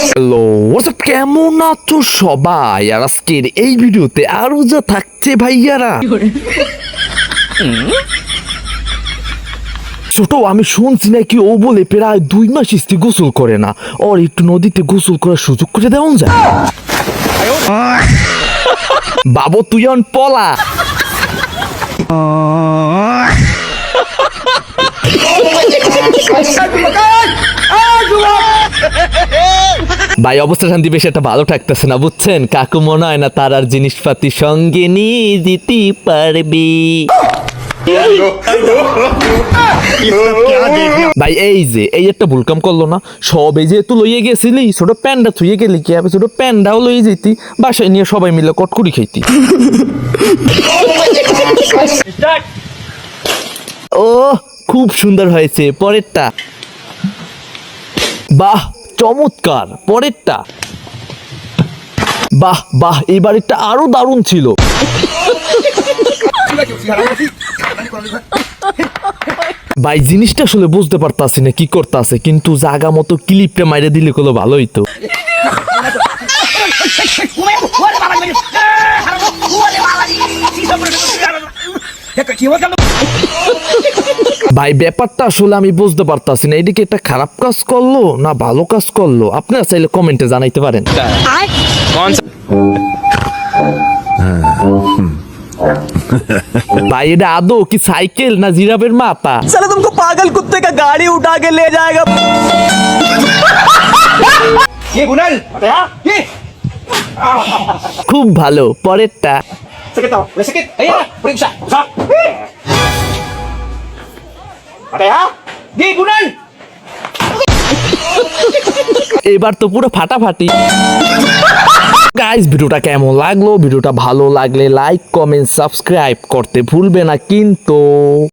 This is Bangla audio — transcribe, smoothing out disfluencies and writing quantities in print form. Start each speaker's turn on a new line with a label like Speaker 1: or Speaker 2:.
Speaker 1: হ্যালো হোয়াটসঅ্যাপ, কেমন আছো সবাই? আর আজকের এই ভিডিওতে আরো যা থাকছে ভাইয়ারা। ছোট, আমি শুনছি নাকি ও বলে প্রায় 2 মাস স্ত্রী গোসল করে না। ওর একটু নদীতে গোসল করার সুযোগ করে দেওয়া যায়। বাবু তুই অন পলা। ভাই অবস্থা শান্তি বেশ একটা ভালো থাকতেছে না, বুঝছেন? কাকু মনে হয় না তার আর জিনিসপাতি সঙ্গে নিয়ে যেতে পারবে। ভাই এই যে এই একটা ভুল কাম করলো না, সব এই যেহেতু লইয়ে গেছিলি ছোট প্যান্ডা থুয়ে গেলি কি হবে? ছোট প্যান্ডাও লইয়ে যেতি, বাসায় নিয়ে সবাই মিলে কটকুড়ি খাইতি। ও খুব সুন্দর হয়েছে, পরেরটা। বাহ চমৎকার, পরেরটা। বাহ বাহ, এবারেরটা আরো দারুণ ছিল। ভাই জিনিসটা আসলে বুঝতে পারতাছি না কি করতেছে, কিন্তু জাগা মতো ক্লিপটা মাইরে দিলে কোনো ভালো হইতো। ভাই ব্যাপারটা আসলে আমি বুঝতে পারতাছি না, এদিকে একটা খারাপ কাজ করলো না ভালো কাজ করলো। আপনারা চাইলে কমেন্টে জানাইতে পারেন। भाई ये आदो की साइकिल ना जिराफेर माथा।
Speaker 2: साला तुमको पागल कुत्ते का गाड़ी उठा के ले जाएगा। ये गुनल ये
Speaker 1: खूब भालो, परेरটা।
Speaker 2: सकत आओ सकत आया परीक्षा सा अरे हां ये गुनल
Speaker 1: এবার তো পুরো ফাটাফাটি। গাইস ভিডিওটা কেমন লাগলো? ভিডিওটা ভালো লাগলে লাইক কমেন্ট সাবস্ক্রাইব করতে ভুলবে না কিন্তু।